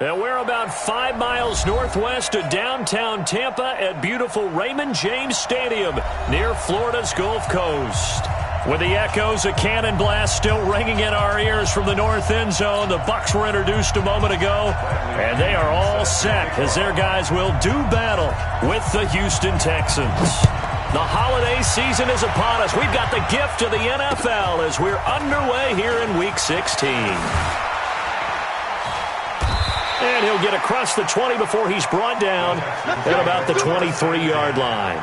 And we're about 5 miles northwest of downtown Tampa at beautiful Raymond James Stadium near Florida's Gulf Coast. With the echoes of cannon blast still ringing in our ears from the north end zone, the Bucs were introduced a moment ago, and they are all set as their guys will do battle with the Houston Texans. The holiday season is upon us. We've got the gift of the NFL as we're underway here in Week 16. And he'll get across the 20 before he's brought down at about the 23-yard line.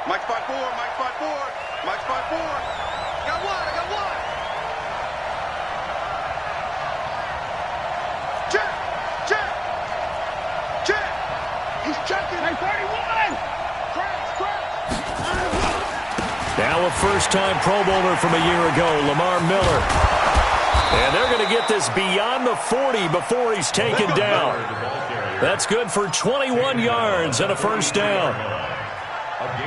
Mike spot 4, Mike spot 4, Mike spot 4. Got one, I got one. Check, check, check. He's checking. Hey, 31. Crash. Now a first-time Pro Bowler from a year ago, Lamar Miller. And they're going to get this beyond the 40 before he's taken down. That's good for 21 yards and a first down.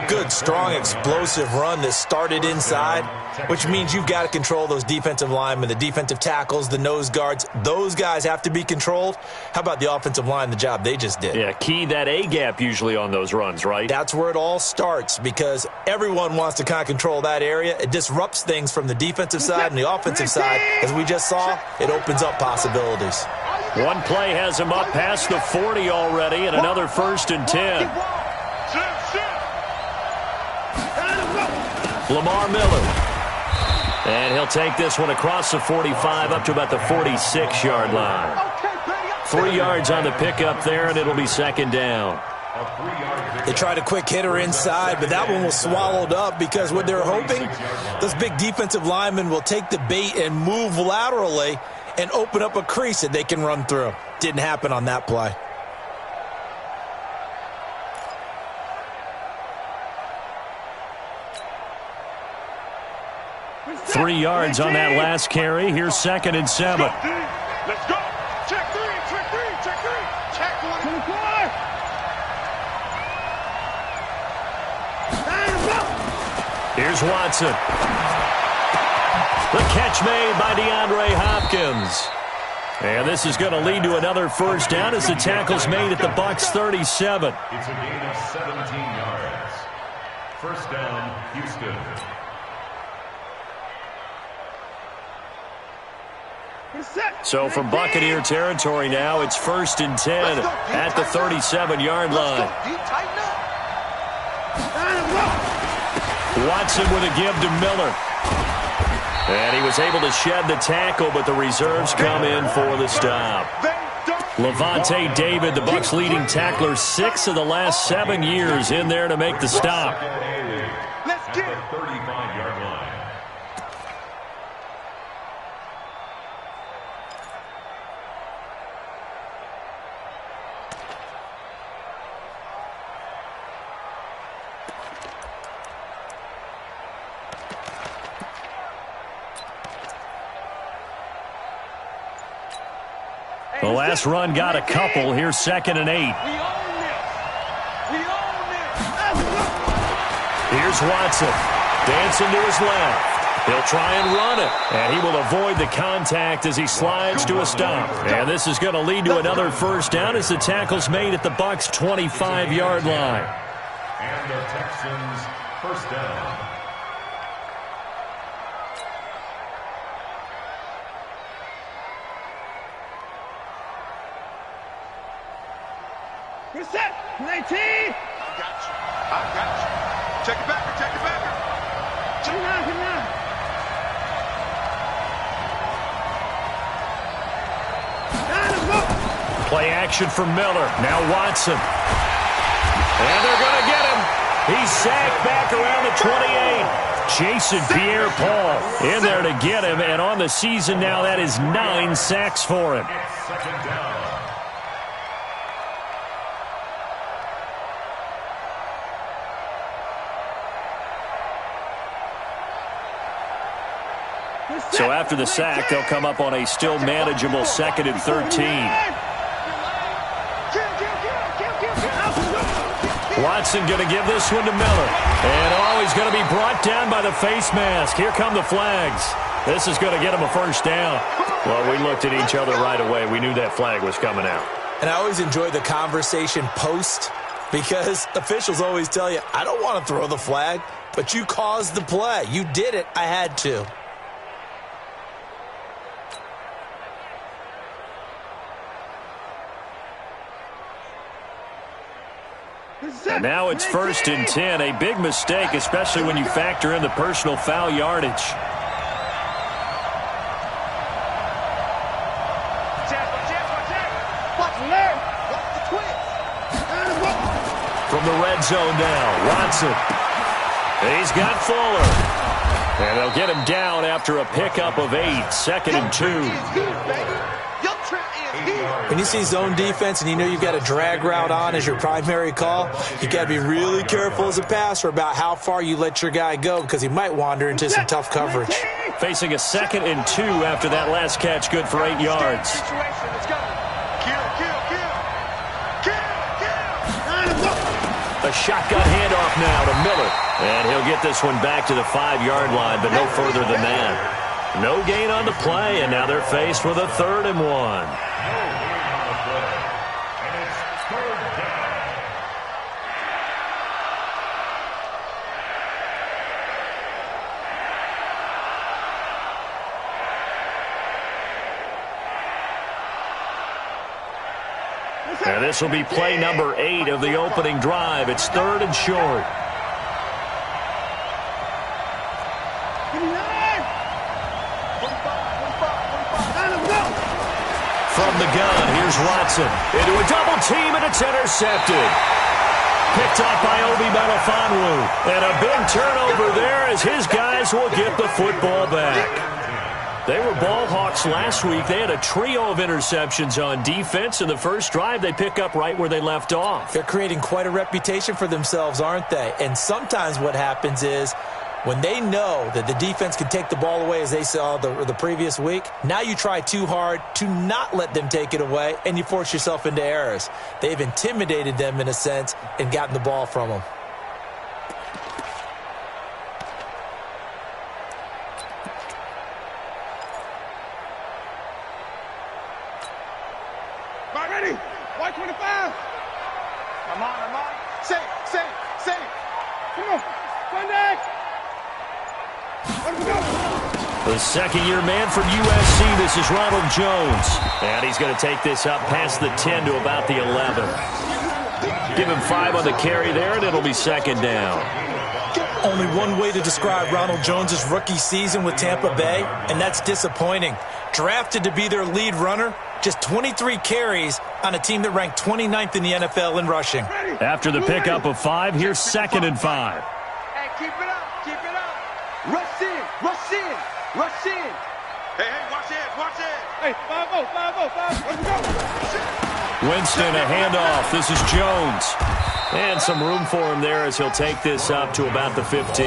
Good, strong, explosive run that started inside, which means you've got to control those defensive linemen, the defensive tackles, the nose guards. Those guys have to be controlled. How about the offensive line, the job they just did? Yeah, key that A-gap usually on those runs, right? That's where it all starts because everyone wants to kind of control that area. It disrupts things from the defensive side and the offensive side. As we just saw, it opens up possibilities. One play has him up past the 40 already and another 1st and 10. Lamar Miller. And he'll take this one across the 45 up to about the 46-yard line. 3 yards on the pickup there, and it'll be second down. They tried a quick hitter inside, but that one was swallowed up because what they're hoping, those big defensive linemen will take the bait and move laterally and open up a crease that they can run through. Didn't happen on that play. 3 yards on that last carry. Here's 2nd and 7. Let's go. Check 3, check 3, check 3. Check 1. Here's Watson. The catch made by DeAndre Hopkins. And this is going to lead to another first down as the tackle's made at the Bucs 37. It's a gain of 17 yards. First down, Houston. So from Buccaneer territory now, it's 1st and 10 at the 37-yard line. Watson with a give to Miller. And he was able to shed the tackle, but the reserves come in for the stop. Levante David, the Bucs' leading tackler, 6 of the last 7 years in there to make the stop. Let's get it. 35-yard line. The last run got a couple. Here's 2nd and 8. Here's Watson. Dancing to his left. He'll try and run it. And he will avoid the contact as he slides to a stop. And this is going to lead to another first down as the tackle's made at the Bucs' 25-yard line. And the Texans first down. We're set. 19. I got you. Check it back. Check it back. Check it out. Play action from Miller. Now Watson. And they're going to get him. He's sacked back around the 28. Jason Pierre-Paul in there to get him. And on the season now, that is 9 sacks for him. Second down. So after the sack, they'll come up on a still manageable 2nd and 13. Watson going to give this one to Miller. And he's going to be brought down by the face mask. Here come the flags. This is going to get him a first down. Well, we looked at each other right away. We knew that flag was coming out. And I always enjoy the conversation post because officials always tell you, I don't want to throw the flag, but you caused the play. You did it. I had to. And now it's 1st and 10. A big mistake, especially when you factor in the personal foul yardage. From the red zone now, Watson. He's got Fuller. And they'll get him down after a pickup of 8, 2nd and 2. When you see zone defense and you know you've got a drag route on as your primary call, you got to be really careful as a passer about how far you let your guy go because he might wander into some tough coverage. Facing a 2nd and 2 after that last catch, good for 8 yards. A shotgun handoff now to Miller. And he'll get this one back to the 5-yard line, but no further than that. No gain on the play, and now they're faced with a 3rd and 1. And this will be play number 8 of the opening drive. It's 3rd and short. From the gun, here's Watson. Into a double team, and it's intercepted. Picked off by Obi Melifonwu. And a big turnover there as his guys will get the football back. They were ball hawks last week. They had a trio of interceptions on defense. In the first drive, they pick up right where they left off. They're creating quite a reputation for themselves, aren't they? And sometimes what happens is when they know that the defense can take the ball away, as they saw the previous week, now you try too hard to not let them take it away, and you force yourself into errors. They've intimidated them in a sense and gotten the ball from them. The second-year man from USC, this is Ronald Jones. And he's going to take this up past the 10 to about the 11. Give him 5 on the carry there, and it'll be 2nd down. Only one way to describe Ronald Jones' rookie season with Tampa Bay, and that's disappointing. Drafted to be their lead runner, just 23 carries on a team that ranked 29th in the NFL in rushing. After the pickup of 5, here's 2nd and 5. Hey, keep it up, keep it up. Rush in, rush in, rush in. Hey, watch it, watch it. Hey, 5-0, 5-0, 5-0. Let's go. Winston, a handoff. This is Jones. And some room for him there as he'll take this up to about the 15.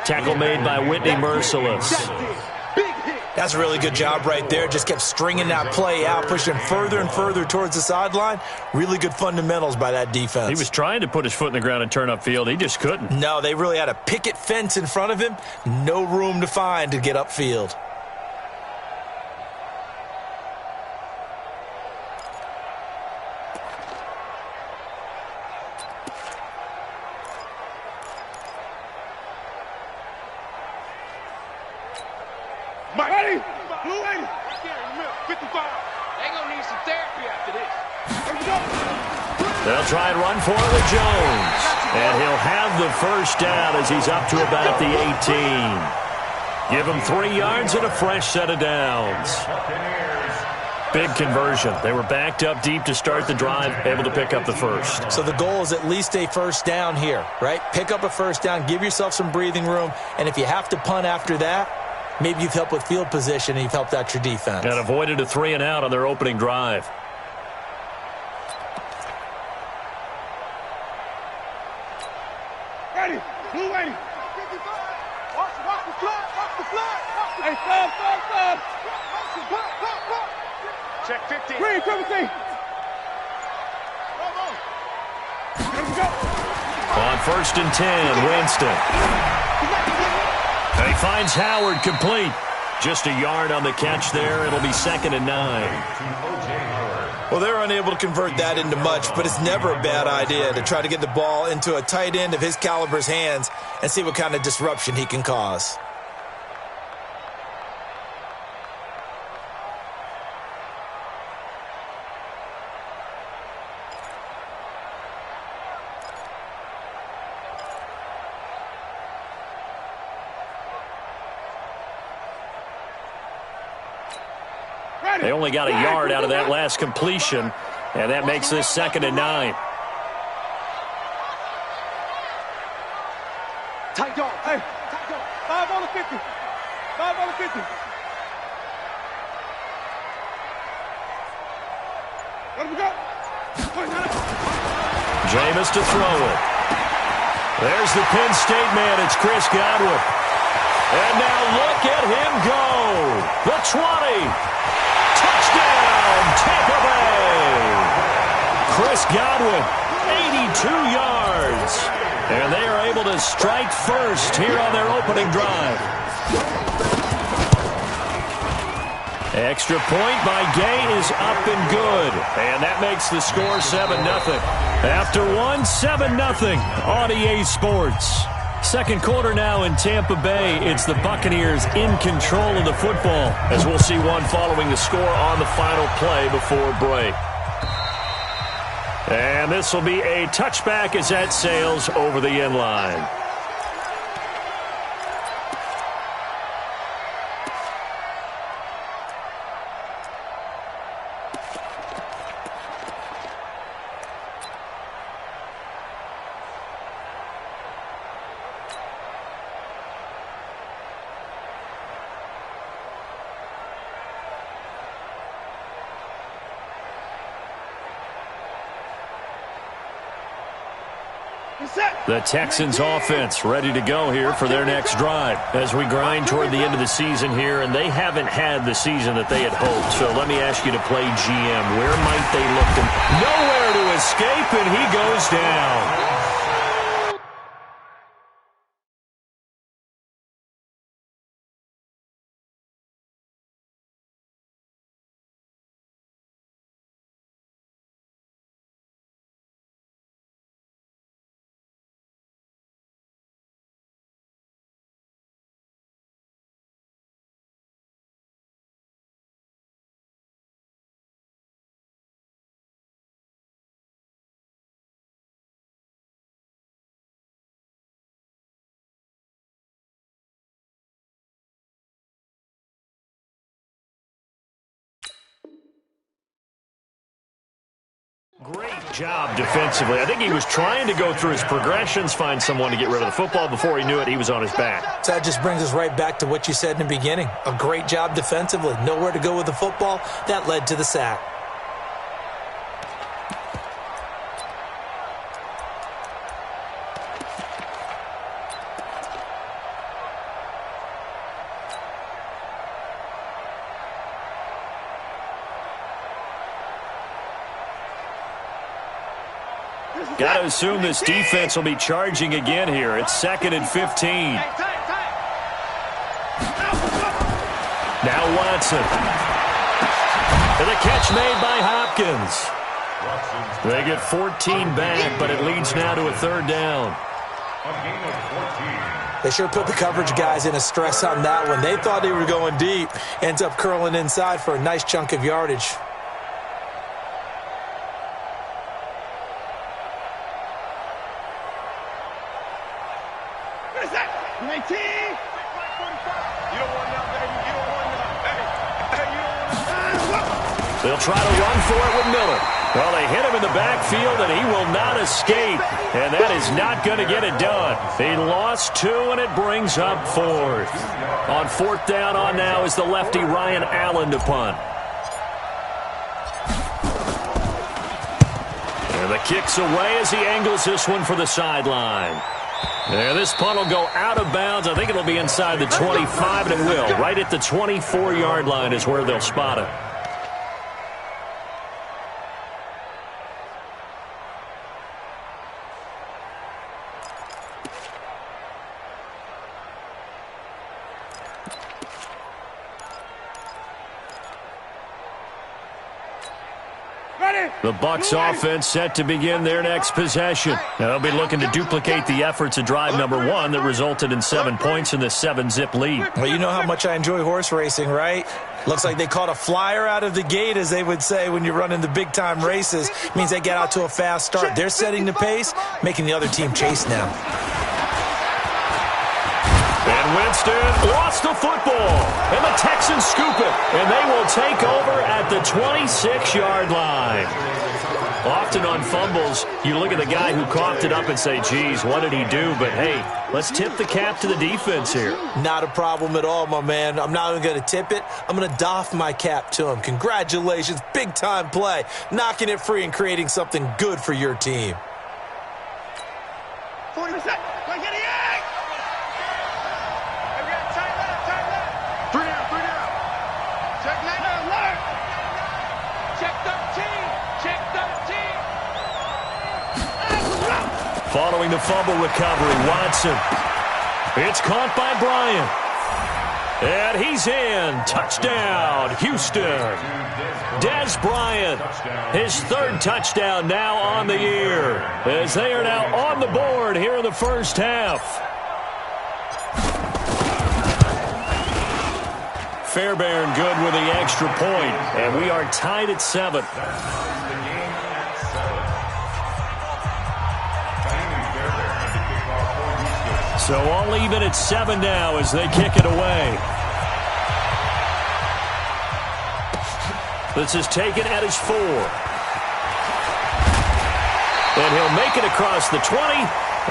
Tackle made by Whitney Merciless. That's a really good job right there. Just kept stringing that play out, pushing further and further towards the sideline. Really good fundamentals by that defense. He was trying to put his foot in the ground and turn upfield. He just couldn't. No, they really had a picket fence in front of him. No room to find to get upfield. They'll try and run for it with Jones. And he'll have the first down as he's up to about the 18. Give him 3 yards and a fresh set of downs. Big conversion. They were backed up deep to start the drive, able to pick up the first. So the goal is at least a first down here, right? Pick up a first down, give yourself some breathing room, and if you have to punt after that, maybe you've helped with field position and you've helped out your defense. And avoided a 3-and-out on their opening drive. Ready, blue ready. Watch the flag, watch the flag. Hey, stop. Check 50. Green, come see. On 1st and 10, Winston. And he finds Howard complete. Just a yard on the catch there. It'll be 2nd and 9. Well, they're unable to convert that into much, but it's never a bad idea to try to get the ball into a tight end of his caliber's hands and see what kind of disruption he can cause. They only got a yard out of that last completion, and that makes this 2nd and 9. Tight dog. Hey, tight dog. 5 on the 50. 5 on the 50. Let him go. Jameis to throw it. There's the Penn State man. It's Chris Godwin. And now look at him go. The 20. Touchdown, Tampa Bay! Chris Godwin, 82 yards. And they are able to strike first here on their opening drive. Extra point by Gay is up and good. And that makes the score 7-0. After one, 7-0 on EA Sports. Second quarter now in Tampa Bay. It's the Buccaneers in control of the football, as we'll see one following the score on the final play before break. And this will be a touchback as that sails over the end line. The Texans offense ready to go here for their next drive as we grind toward the end of the season here, and they haven't had the season that they had hoped. So let me ask you to play GM. Where might they look to? Nowhere to escape, and he goes down. Great job defensively. I think he was trying to go through his progressions, find someone to get rid of the football. Before he knew it, he was on his back. So that just brings us right back to what you said in the beginning. A great job defensively. Nowhere to go with the football. That led to the sack. Got to assume this defense will be charging again here. It's 2nd and 15. Now Watson. And the catch made by Hopkins. They get 14 back, but it leads now to a 3rd down. They sure put the coverage guys in a stress on that one. They thought they were going deep. Ends up curling inside for a nice chunk of yardage. They'll try to run for it with Miller. Well, they hit him in the backfield, and he will not escape. And that is not going to get it done. He lost 2, and it brings up 4th. On 4th down on now is the lefty Ryan Allen to punt. And the kick's away as he angles this one for the sideline. Yeah, this punt will go out of bounds. I think it'll be inside the 25, and it will. Right at the 24-yard line is where they'll spot it. The Bucs offense set to begin their next possession. They'll be looking to duplicate the efforts of drive number 1 that resulted in 7 points in the 7-zip lead. Well, you know how much I enjoy horse racing, right? Looks like they caught a flyer out of the gate, as they would say when you're running the big-time races. It means they get out to a fast start. They're setting the pace, making the other team chase now. And Winston lost the football, and the Texans scoop it, and they will take over at the 26-yard line. Often on fumbles, you look at the guy who coughed it up and say, geez, what did he do? But, hey, let's tip the cap to the defense here. Not a problem at all, my man. I'm not even going to tip it. I'm going to doff my cap to him. Congratulations, big-time play. Knocking it free and creating something good for your team. 40%. Following the fumble recovery, Watson. It's caught by Bryant. And he's in. Touchdown, Houston. Dez Bryant, his 3rd touchdown now on the year, as they are now on the board here in the first half. Fairbairn good with the extra point, and we are tied at 7. So all even at 7 now as they kick it away. This is taken at his 4. And he'll make it across the 20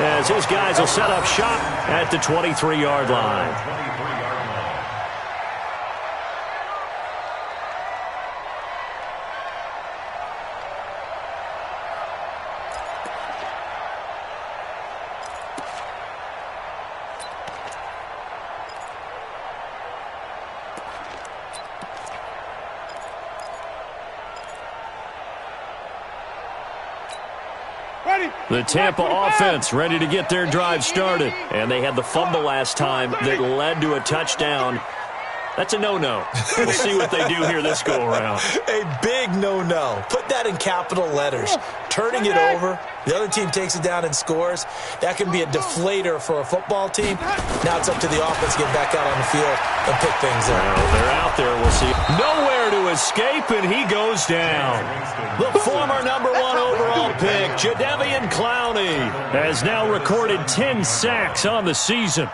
as his guys will set up shop at the 23-yard line. The Tampa offense ready to get their drive started. And they had the fumble last time that led to a touchdown. That's a no-no. We'll see what they do here this go-around. A big no-no. Put that in capital letters. Turning it over, the other team takes it down and scores. That can be a deflator for a football team. Now it's up to the offense to get back out on the field and pick things up. Well, they're out there. We'll see. Nowhere to escape, and he goes down. The former number 1 overall pick, Jadeveon Clowney, has now recorded 10 sacks on the season.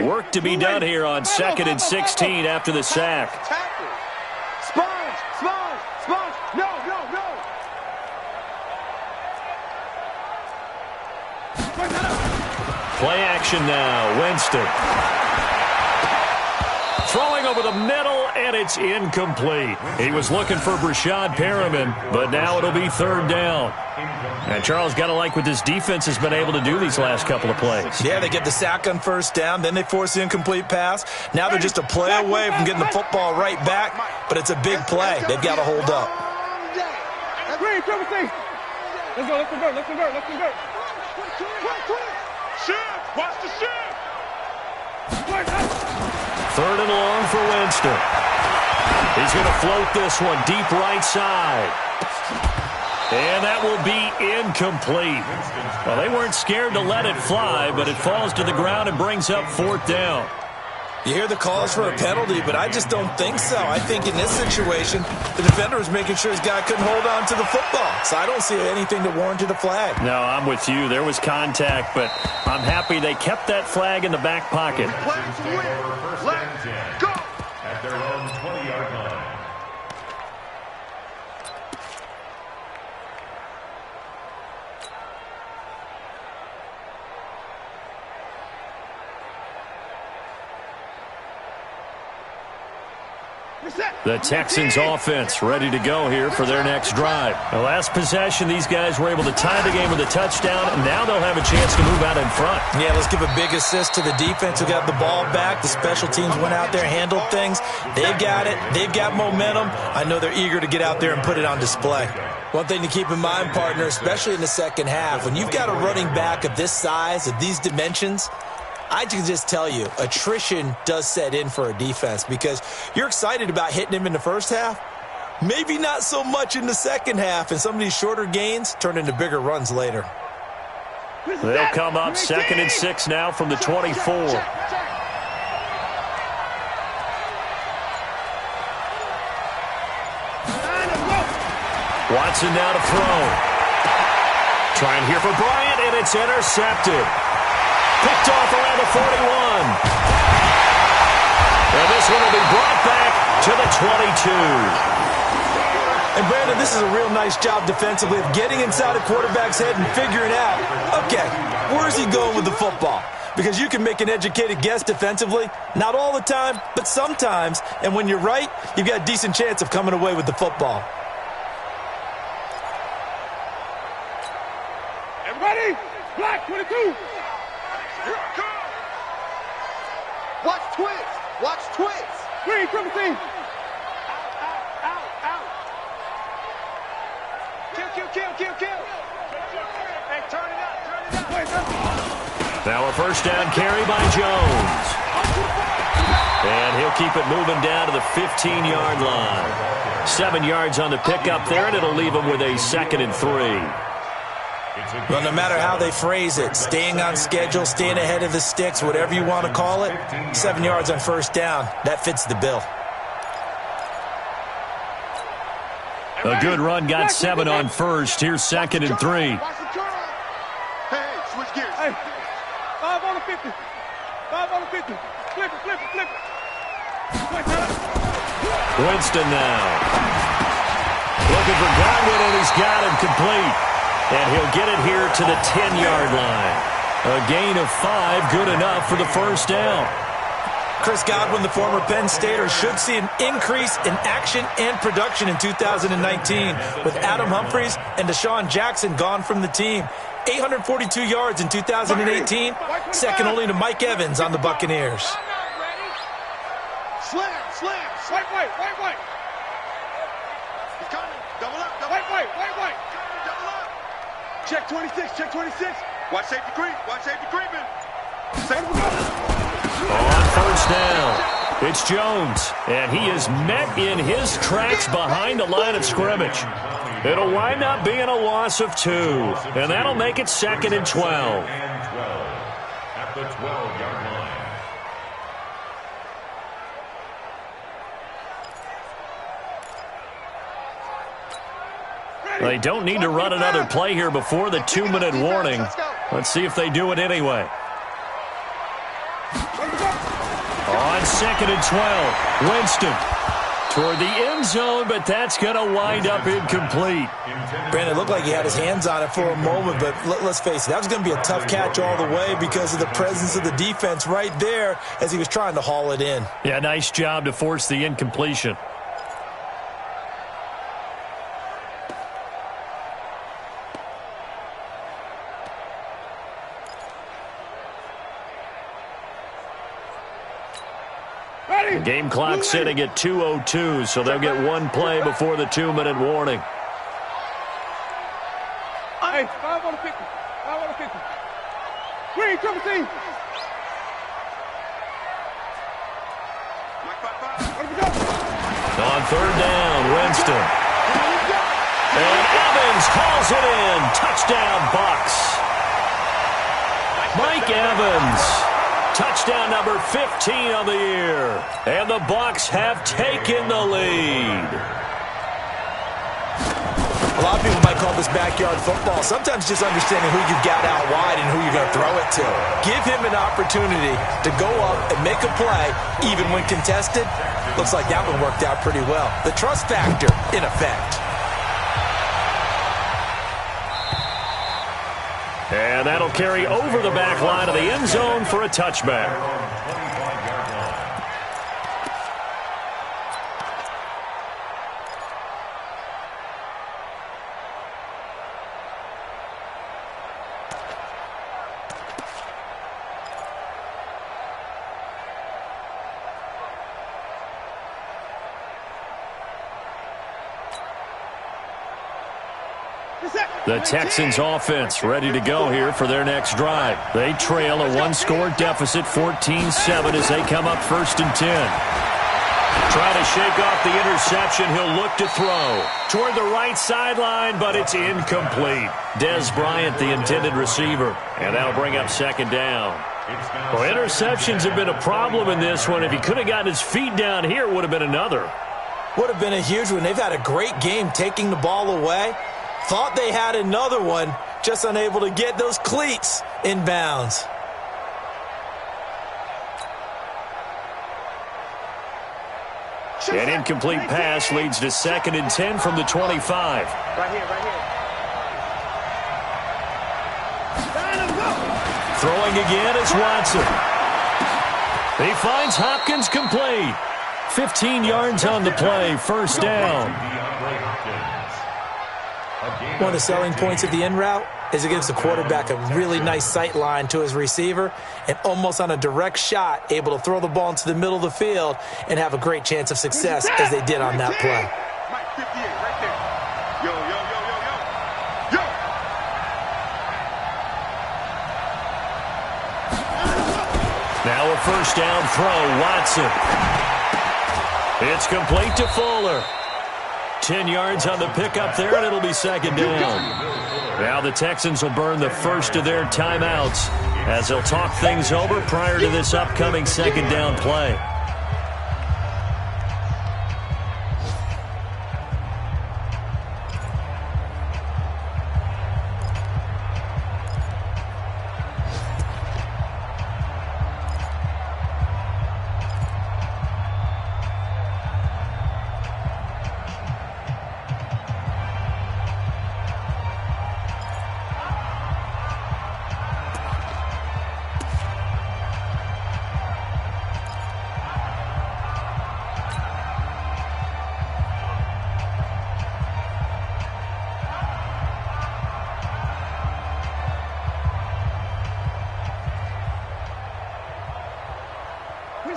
Work to be done here on 2nd and 16 after the sack. Sponge, sponge, sponge. No, no, no. Play action now. Winston. Throwing over the middle, and it's incomplete. He was looking for Brashad Perriman, but now it'll be 3rd down. And Charles, got to like what this defense has been able to do these last couple of plays. Yeah, they get the sack on 1st down, then they force the incomplete pass. Now they're just a play away from getting the football right back, but it's a big play. They've got to hold up. Let's go, let's convert, let's convert, let's convert. Shift, watch the shift. 3rd and long for Winston. He's going to float this one deep right side. And that will be incomplete. Well, they weren't scared to let it fly, but it falls to the ground and brings up 4th down. You hear the calls for a penalty, but I just don't think so. I think in this situation, the defender was making sure his guy couldn't hold on to the football. So I don't see anything to warrant a flag. No, I'm with you. There was contact, but I'm happy they kept that flag in the back pocket. Let's go. At their own 20-yard line. The Texans offense ready to go here for their next drive. The last possession, these guys were able to tie the game with a touchdown, and now they'll have a chance to move out in front. Yeah, let's give a big assist to the defense who got the ball back. The special teams went out there, handled things. They've got it. They've got momentum. I know they're eager to get out there and put it on display. One thing to keep in mind, partner, especially in the second half, when you've got a running back of this size, of these dimensions, I can just tell you, attrition does set in for a defense because you're excited about hitting him in the first half. Maybe not so much in the second half, and some of these shorter gains turn into bigger runs later. They'll come up 2nd and 6 now from the 24. Watson now to throw. Trying here for Bryant, and it's intercepted. Picked off around the 41. And this one will be brought back to the 22. And, Brandon, this is a real nice job defensively of getting inside a quarterback's head and figuring out, okay, where's he going with the football? Because you can make an educated guess defensively. Not all the time, but sometimes. And when you're right, you've got a decent chance of coming away with the football. Everybody, black 22. Watch twins. Watch twins. Green, triple team. Out. Kill. Hey, turn it up. Now a first down carry by Jones. And he'll keep it moving down to the 15-yard line. 7 yards on the pickup there, and it'll leave him with a 2nd and 3. Well, no matter how they phrase it, staying on schedule, staying ahead of the sticks, whatever you want to call it, 7 yards on first down, that fits the bill. A good run got 7 on first. Here's 2nd and 3. Hey, switch gears. Hey, 5 on the 50. 5 on the 50. Flip it. Winston now. Looking for Godwin, and he's got him complete. And he'll get it here to the 10-yard line. A gain of 5, good enough for the first down. Chris Godwin, the former Penn Stater, should see an increase in action and production in 2019 with Adam Humphries and Deshaun Jackson gone from the team. 842 yards in 2018, second only to Mike Evans on the Buccaneers. Slam. White. He's coming. Double up. White. Check 26. Watch safety creeping. On first down, it's Jones, and he is met in his tracks behind the line of scrimmage. It'll wind up being a loss of 2, and that'll make it 2nd and 12. At the 12-yard line. They don't need to run another play here before the 2-minute warning. Let's see if they do it anyway. On 2nd and 12, Winston toward the end zone, but that's going to wind up incomplete. Brandon, it looked like he had his hands on it for a moment, but let's face it, that was going to be a tough catch all the way because of the presence of the defense right there as he was trying to haul it in. Yeah, nice job to force the incompletion. The game clock sitting at 2:02, so they'll get one play before the 2-minute warning. Hey, 5 on the 50. Green, triple team. On 3rd down, Winston. And Evans calls it in. Touchdown, Bucs. Mike Evans. Touchdown number 15 of the year. And the Bucs have taken the lead. A lot of people might call this backyard football. Sometimes just understanding who you've got out wide and who you're going to throw it to. Give him an opportunity to go up and make a play, even when contested. Looks like that one worked out pretty well. The trust factor, in effect. And that'll carry over the back line of the end zone for a touchback. The Texans offense ready to go here for their next drive. They trail a one-score deficit, 14-7, as they come up 1st and 10. Trying to shake off the interception. He'll look to throw toward the right sideline, but it's incomplete. Des Bryant, the intended receiver, and that'll bring up 2nd down. Well, interceptions have been a problem in this one. If he could have gotten his feet down here, it would have been another. Would have been a huge one. They've had a great game taking the ball away. Thought they had another one, just unable to get those cleats in bounds. An incomplete pass leads to 2nd and 10 from the 25. Right here, right here. Throwing again is Watson. He finds Hopkins complete. 15 yards on the play, 1st down. One of the selling points of the in route is it gives the quarterback a really nice sight line to his receiver and almost on a direct shot able to throw the ball into the middle of the field and have a great chance of success as they did on that play. Mike 58 right there. Yo, yo, yo, yo, yo. Yo! Now a 1st down throw, Watson. It's complete to Fuller. 10 yards on the pickup there, and it'll be 2nd down. Now the Texans will burn the first of their timeouts as they'll talk things over prior to this upcoming 2nd down play.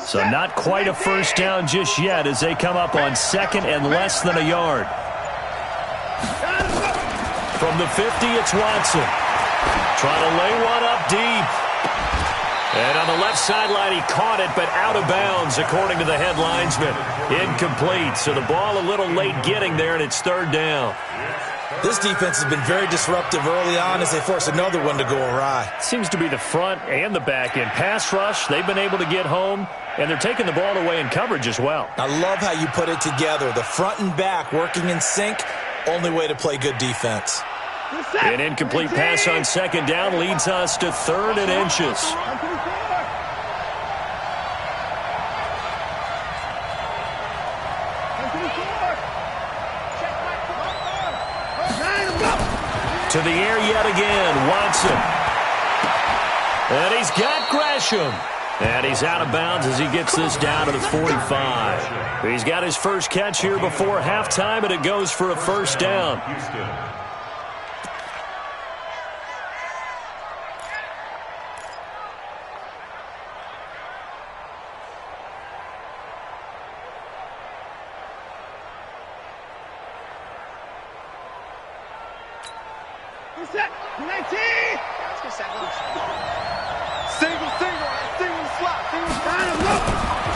So not quite a 1st down just yet as they come up on 2nd and less than a yard. From the 50, it's Watson. Trying to lay one up deep. And on the left sideline, he caught it, but out of bounds, according to the head linesman. Incomplete, so the ball a little late getting there, and it's 3rd down. This defense has been very disruptive early on as they force another one to go awry. Seems to be the front and the back end. Pass rush, they've been able to get home, and they're taking the ball away in coverage as well. I love how you put it together. The front and back working in sync, only way to play good defense. An incomplete pass on 2nd down leads us to 3rd and inches. To the air yet again, Watson. And he's got Gresham. And he's out of bounds as he gets this down to the 45. He's got his first catch here before halftime, and it goes for a 1st down.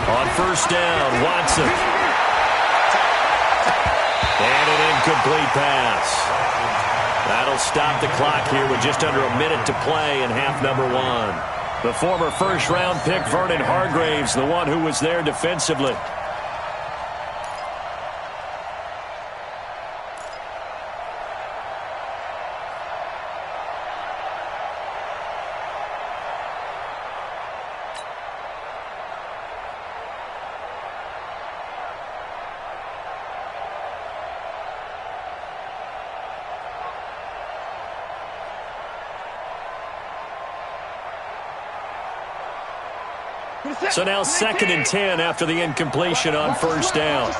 On 1st down, Watson. And an incomplete pass. That'll stop the clock here with just under a minute to play in half number 1. The former 1st-round pick, Vernon Hargraves, the one who was there defensively. So now 2nd and 10 after the incompletion on 1st down.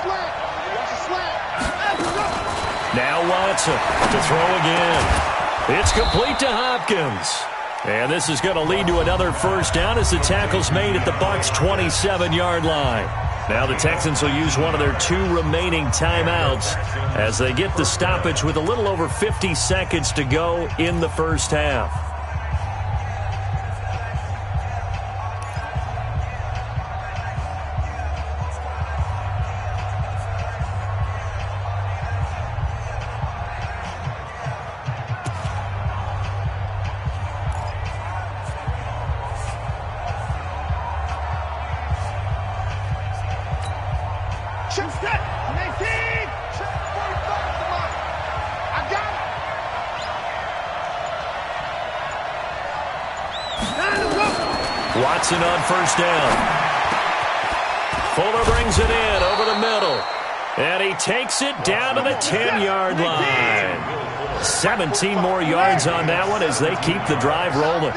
Now Watson to throw again. It's complete to Hopkins. And this is going to lead to another 1st down as the tackle's made at the Bucs' 27-yard line. Now the Texans will use one of their 2 remaining timeouts as they get the stoppage with a little over 50 seconds to go in the first half. Watson on first down. Fuller brings it in over the middle. And he takes it down to the 10-yard line. 17 more yards on that one as they keep the drive rolling.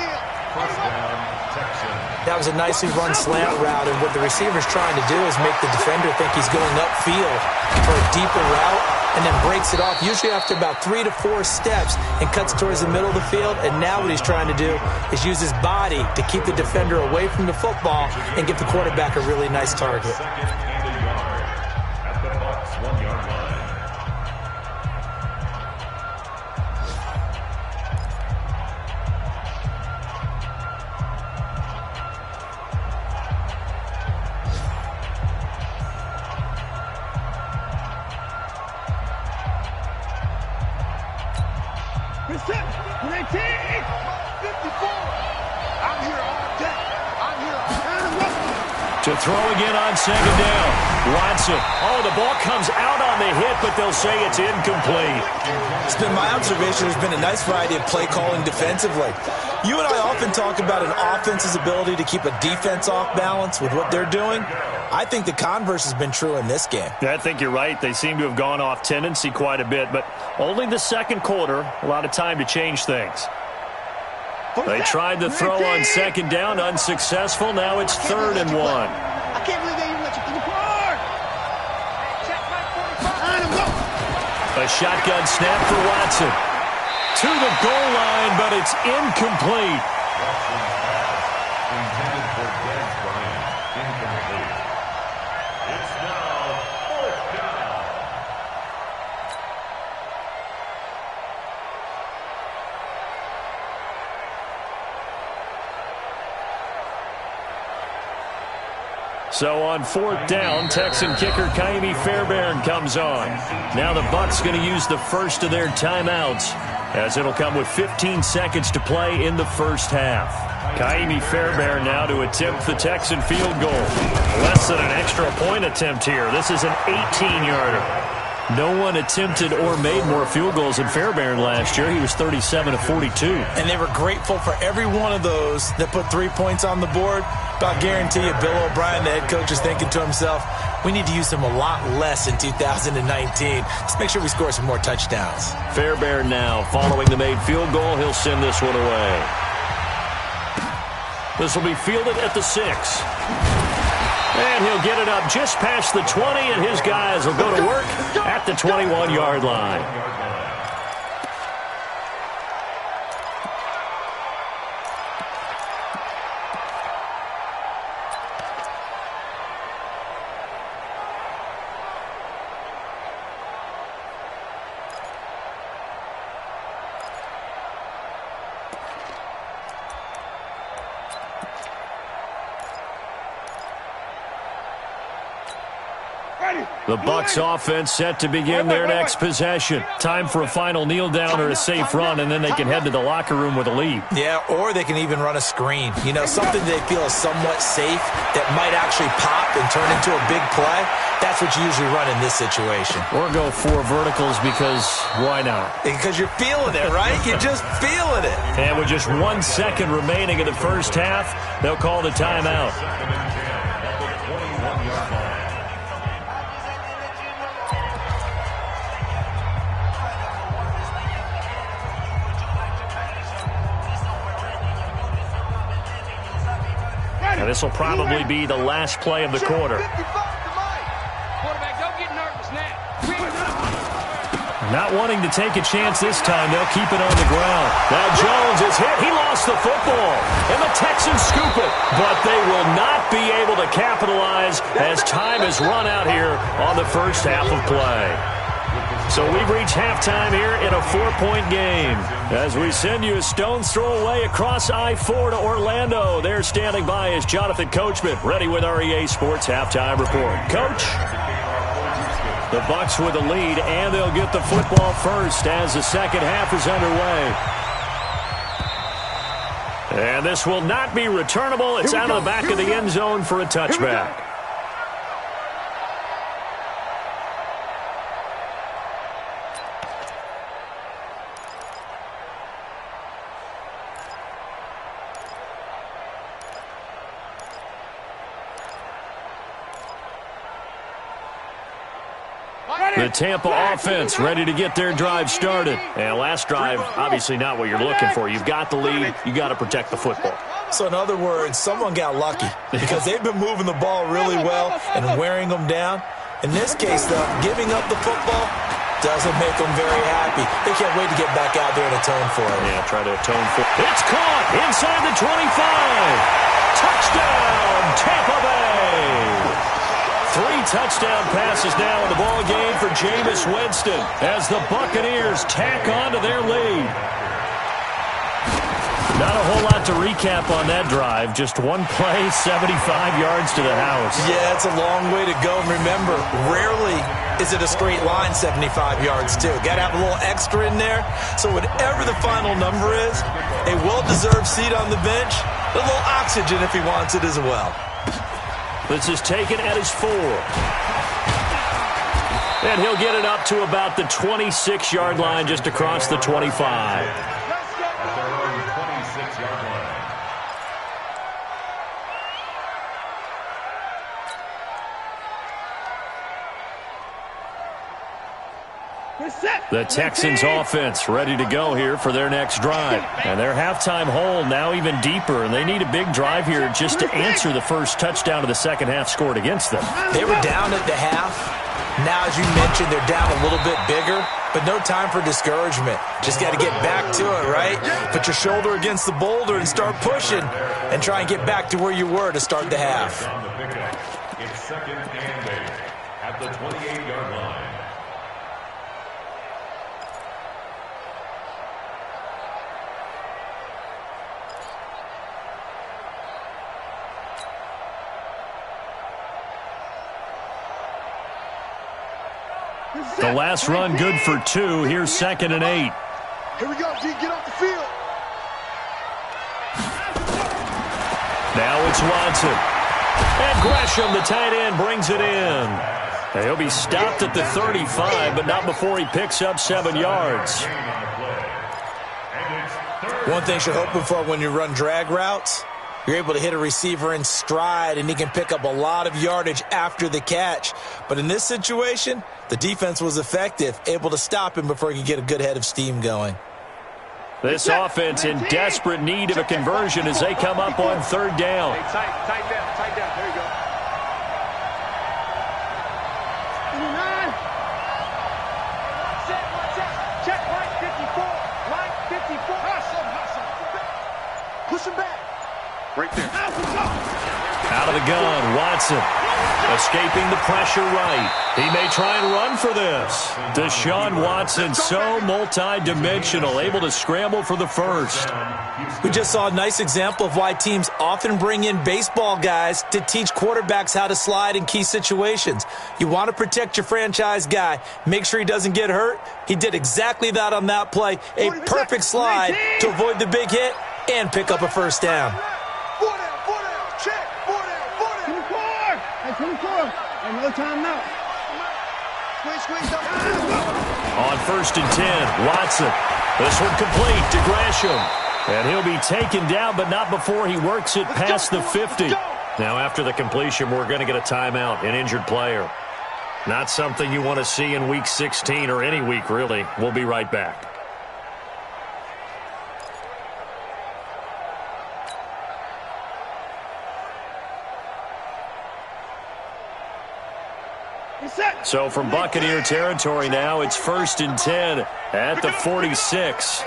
That was a nicely run slant route, and what the receiver's trying to do is make the defender think he's going upfield for a deeper route, and then breaks it off, usually after about 3 to 4 steps, and cuts towards the middle of the field. And now what he's trying to do is use his body to keep the defender away from the football and give the quarterback a really nice target. At the Bucs 1-yard line. To throw again on second down. Watson. Oh, the ball comes out on the hit, but they'll say it's incomplete. It's been my observation there's been a nice variety of play calling defensively. You and I often talk about an offense's ability to keep a defense off balance with what they're doing. I think the converse has been true in this game. I think you're right. They seem to have gone off tendency quite a bit, but only the second quarter, a lot of time to change things. They tried to throw on second down, unsuccessful. Now it's 3rd and 1. I can't believe they even let you through the car. A shotgun snap for Watson. To the goal line, but it's incomplete. Watson's pass intended for Dez Bryant. Incomplete. It's now 4th down. So on 4th down, Texan kicker Kaimi Fairbairn comes on. Now the Bucs going to use the first of their timeouts, as it'll come with 15 seconds to play in the first half. Kaimi Fairbairn now to attempt the Texan field goal. Less than an extra point attempt here. This is an 18-yarder. No one attempted or made more field goals than Fairbairn last year. He was 37 of 42. And they were grateful for every one of those that put 3 points on the board. But I guarantee you, Bill O'Brien, the head coach, is thinking to himself, we need to use them a lot less in 2019. Let's make sure we score some more touchdowns. Fairbairn now following the made field goal. He'll send this one away. This will be fielded at the 6. And he'll get it up just past the 20, and his guys will go to work at the 21-yard line. The Bucs offense set to begin their next possession. Time for a final kneel down or a safe run, and then they can head to the locker room with a lead. Yeah, or they can even run a screen. You know, something they feel is somewhat safe that might actually pop and turn into a big play. That's what you usually run in this situation. Or go 4 verticals because why not? Because you're feeling it, right? You're just feeling it. And with just 1 second remaining in the first half, they'll call the timeout. And this will probably be the last play of the quarter. Not wanting to take a chance this time, they'll keep it on the ground. Now Jones is hit. He lost the football. And the Texans scoop it. But they will not be able to capitalize as time has run out here on the first half of play. So we've reached halftime here in a 4-point game. As we send you a stone's throw away across I-4 to Orlando. There standing by is Jonathan Coachman, ready with our EA Sports Halftime Report. Coach? The Bucs with a lead, and they'll get the football first as the second half is underway. And this will not be returnable. It's out of the back of the end zone for a touchback. The Tampa offense ready to get their drive started. And last drive, obviously not what you're looking for. You've got the lead. You got to protect the football. So in other words, someone got lucky because they've been moving the ball really well and wearing them down. In this case, though, giving up the football doesn't make them very happy. They can't wait to get back out there and atone for it. Yeah, try to atone for it. It's caught inside the 25. Touchdown, Tampa Bay. 3 touchdown passes now in the ball game for Jameis Winston as the Buccaneers tack on to their lead. Not a whole lot to recap on that drive. Just one play, 75 yards to the house. Yeah, it's a long way to go. Remember, rarely is it a straight line 75 yards, too. Got to have a little extra in there. So whatever the final number is, a well-deserved seat on the bench, a little oxygen if he wants it as well. This is taken at his 4. And he'll get it up to about the 26-yard line just across the 25. The Texans offense ready to go here for their next drive. And their halftime hole now even deeper, and they need a big drive here just to answer the first touchdown of the second half scored against them. They were down at the half. Now, as you mentioned, they're down a little bit bigger, but no time for discouragement. Just got to get back to it, right? Put your shoulder against the boulder and start pushing and try and get back to where you were to start the half. It's second and 8 at the 28-yard line. The last run good for 2. Here's second and 8. Here we go, G. Get off the field. Now it's Watson. And Gresham, the tight end, brings it in. And he'll be stopped at the 35, but not before he picks up 7 yards. One thing you're hoping for when you run drag routes, you're able to hit a receiver in stride, and he can pick up a lot of yardage after the catch. But in this situation, the defense was effective, able to stop him before he could get a good head of steam going. This offense in desperate need of a conversion as they come up on third down. Hey, tight down. There you go. 29. Check line 54. Line 54. Hustle. Push him back. Right there. Out of the gun, Watson. Escaping the pressure right. He may try and run for this. Deshaun Watson, so multi-dimensional, able to scramble for the first. We just saw a nice example of why teams often bring in baseball guys to teach quarterbacks how to slide in key situations. You want to protect your franchise guy. Make sure he doesn't get hurt. He did exactly that on that play. A perfect slide to avoid the big hit and pick up a first down. 4 down. Check. 4 down. 24. Hey, 24. Another timeout. Squeeze. On first and 10, Watson. This one complete to Gresham. And he'll be taken down, but not before he works it past the 50. Now, after the completion, we're going to get a timeout, an injured player. Not something you want to see in Week 16 or any week, really. We'll be right back. So from Buccaneer territory now, it's 1st and 10 at the 46.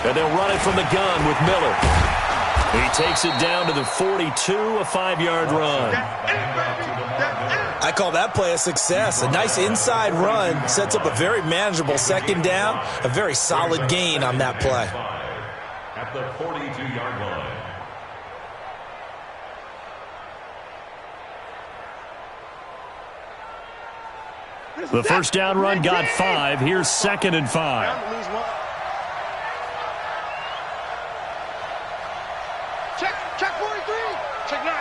And they'll run it from the gun with Miller. He takes it down to the 42, a 5-yard run. I call that play a success. A nice inside run sets up a very manageable second down, a very solid gain on that play. At the 42-yard line. The first down run got 5. Here's 2nd and 5. Check 43. Check 9.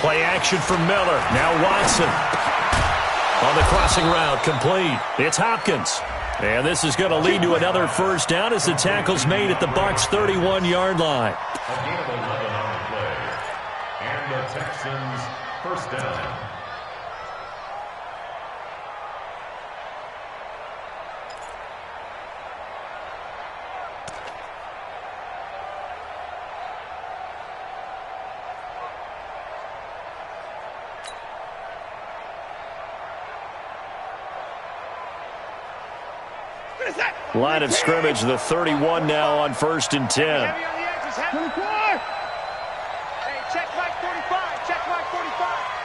Play action from Miller. Now Watson. On the crossing route, complete. It's Hopkins. And this is going to lead to another first down as the tackle's made at the Bucs' 31-yard line. A gain of 11 on the play. And the Texans first down. Line of scrimmage, the 31 now on 1st and 10. Hey, check Mike 45. Check Mike 45.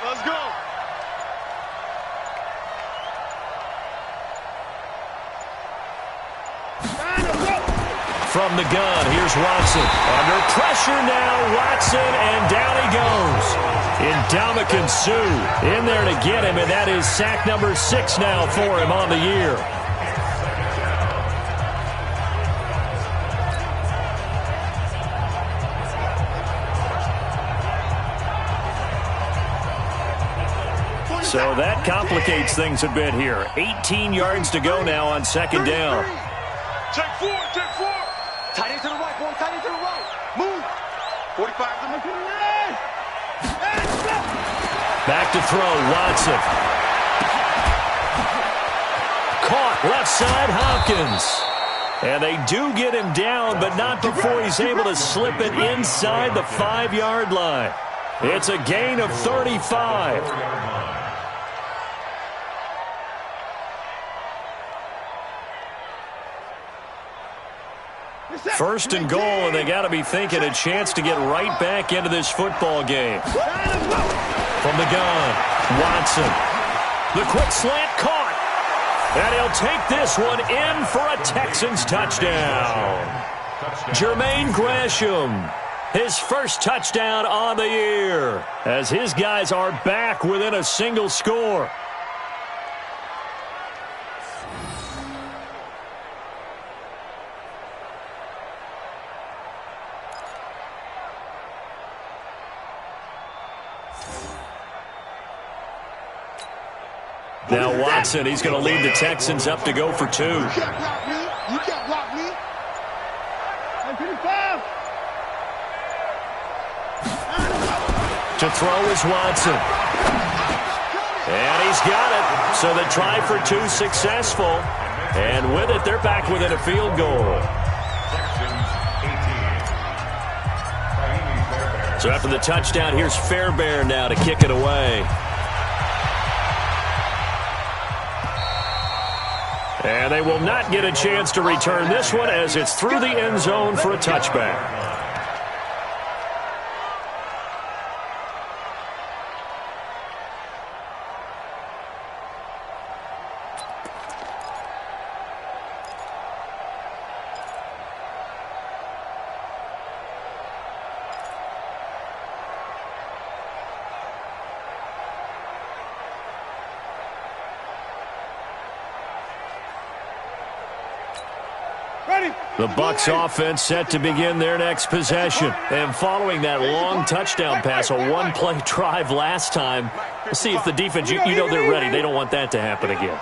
Let's go. From the gun, here's Watson. Under pressure now, Watson, and down he goes. Ndamukong Suh in there to get him, and that is sack number 6 now for him on the year. So that complicates things a bit here. 18 yards to go now on 2nd down. Check 4. Tight end to the right, boy. Tight end to the right. Move. 45 to the left. Back to throw, Watson. Caught left side, Hopkins. And they do get him down, but not before he's able to slip it inside the 5-yard line. It's a gain of 35. First and goal, and they got to be thinking a chance to get right back into this football game. From the gun, Watson. The quick slant caught. And he'll take this one in for a Texans touchdown. Jermaine Gresham, his first touchdown on the year, as his guys are back within a single score. Now Watson, he's going to lead the Texans up to go for 2. You can't block me. You can't block me. 55. To throw is Watson. And he's got it. So the try for 2 successful. And with it, they're back within a field goal. So after the touchdown, here's Fairbairn now to kick it away. And they will not get a chance to return this one as it's through the end zone for a touchback. The Bucs offense set to begin their next possession. And following that long touchdown pass, a one-play drive last time, let's see if the defense, you know they're ready. They don't want that to happen again.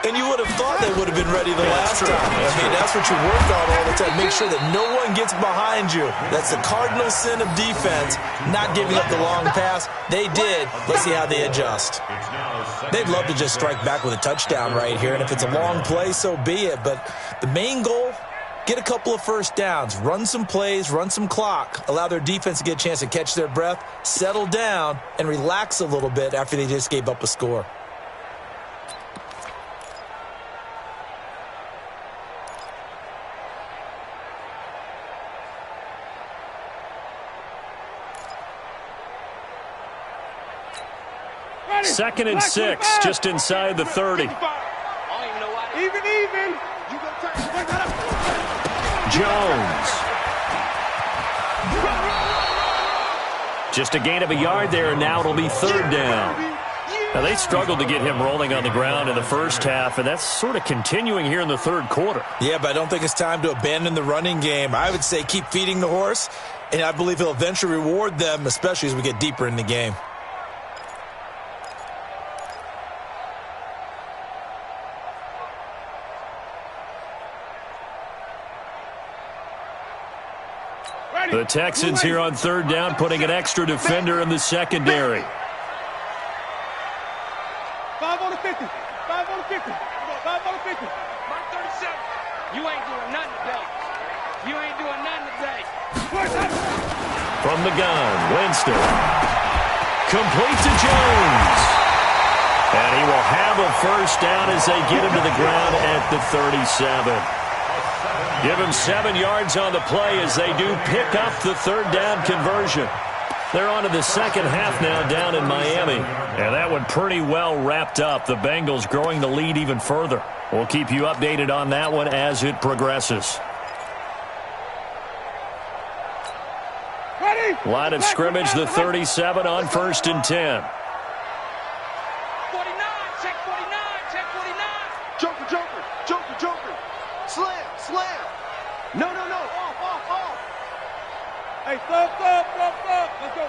And you would have thought they would have been ready the last time. I mean, that's what you work on all the time. Make sure that no one gets behind you. That's the cardinal sin of defense, not giving up the long pass. They did. Let's see how they adjust. They'd love to just strike back with a touchdown right here, and if it's a long play, so be it. But the main goal, get a couple of first downs, run some plays, run some clock, allow their defense to get a chance to catch their breath, settle down, and relax a little bit after they just gave up a score. Second and 6, just inside the 30. Even. Jones. Just a gain of a yard there, and now it'll be third down. Now, they struggled to get him rolling on the ground in the first half, and that's sort of continuing here in the third quarter. Yeah, but I don't think it's time to abandon the running game. I would say keep feeding the horse, and I believe he'll eventually reward them, especially as we get deeper in the game. The Texans here on third down, putting an extra defender in the secondary. 5 on the 50. 5 on the 50. 5 on the 50. Mark 37. You ain't doing nothing today. You ain't doing nothing today. From the gun, Winston. Complete to Jones. And he will have a first down as they get him to the ground at the 37. Give him 7 yards on the play as they do pick up the third down conversion. They're on to the second half now down in Miami. And that one pretty well wrapped up. The Bengals growing the lead even further. We'll keep you updated on that one as it progresses. Line of scrimmage, the 37 on 1st and 10. 49, check 49, check 49. Joker. Slam. No. Off. Hey, stop. Let's go.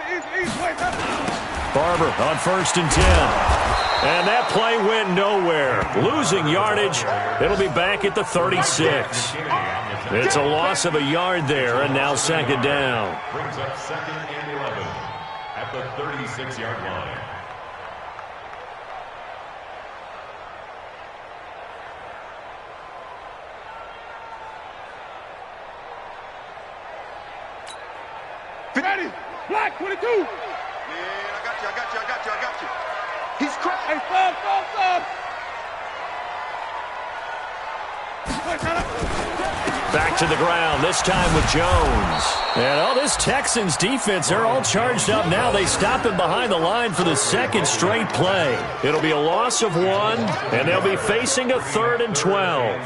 Easy. Barber on 1st and 10. And that play went nowhere. Losing yardage. It'll be back at the 36. It's a loss of a yard there, and now second down. Brings up 2nd and 11 at the 36-yard line. Ready. Black 22. Yeah, I got you. He's cracked. Hey, stop. Back to the ground, this time with Jones. And this Texans defense, they're all charged up now. They stop him behind the line for the second straight play. It'll be a loss of 1, and they'll be facing a 3rd and 12.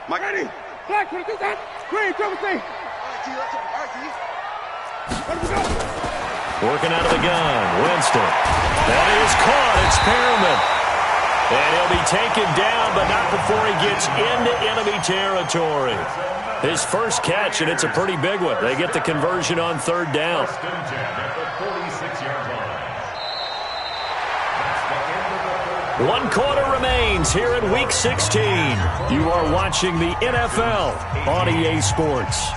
Mike. Ready. Black 22 down. Green, triple C. All right, G. Working out of the gun, Winston. That is caught. It's Perriman. And he'll be taken down, but not before he gets into enemy territory. His first catch, and it's a pretty big one. They get the conversion on third down. 1 quarter remains here in Week 16. You are watching the NFL on EA Sports.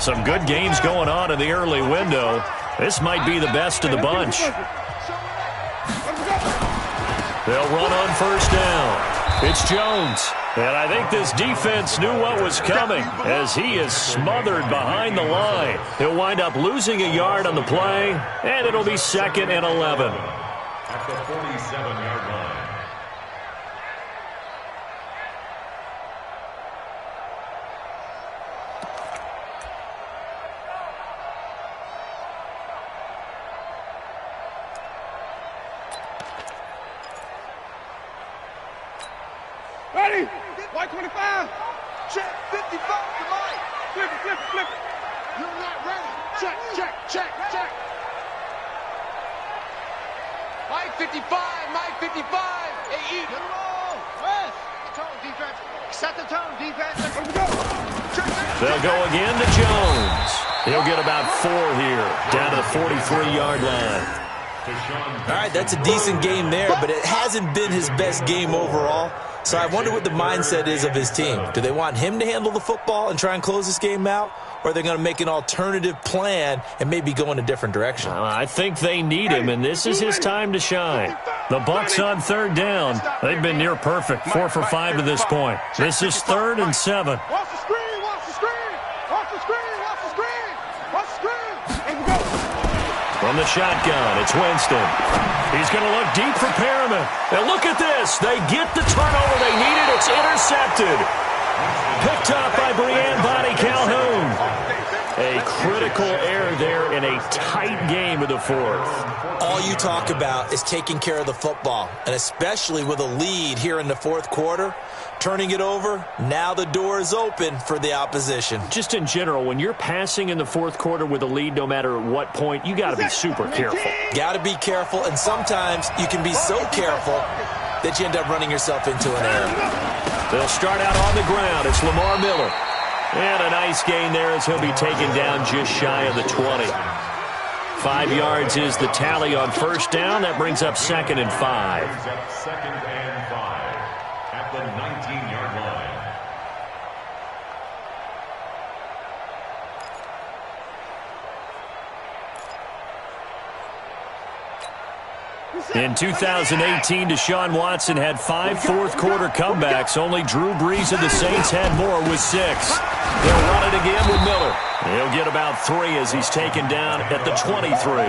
Some good games going on in the early window. This might be the best of the bunch. They'll run on first down. It's Jones. And I think this defense knew what was coming as he is smothered behind the line. He'll wind up losing a yard on the play, and it'll be 2nd and 11. At the 47-yard line. Ready? White 25. Check 55 to Mike. Flip it. You're not ready. Check. Mike 55. Hey, eat. Get him all. West. Tone, defense. Set the tone, defense. Let's go. Check. They'll go again to Jones. He'll get about 4 here, down to the 43-yard line. All right, that's a decent game there, but it hasn't been his best game overall. So I wonder what the mindset is of his team. Do they want him to handle the football and try and close this game out? Or are they going to make an alternative plan and maybe go in a different direction? I think they need him, and this is his time to shine. The Bucs on 3rd down. They've been near perfect, 4 for 5 to this point. This is 3rd and 7. Watch the screen, watch the screen, watch the screen, watch the screen, watch the screen, and go. From the shotgun, it's Winston. He's going to look deep for Perriman. And look at this. They get the turnover they needed. It's intercepted. Picked up by Brianne Bonnie Calhoun. A critical error there in a tight game of the 4th. All you talk about is taking care of the football, and especially with a lead here in the 4th quarter, turning it over, now the door is open for the opposition. Just in general, when you're passing in the 4th quarter with a lead, no matter what point, you got to be super careful. Got to be careful, and sometimes you can be so careful that you end up running yourself into an error. They'll start out on the ground. It's Lamar Miller. And a nice gain there as he'll be taken down just shy of the 20. 5 yards is the tally on 1st down. That brings up 2nd and 5. Second and 5 at the 19-yard line. In 2018, Deshaun Watson had 5 4th-quarter comebacks. Only Drew Brees of the Saints had more with 6. They'll run it again with Miller. He'll get about 3 as he's taken down at the 23.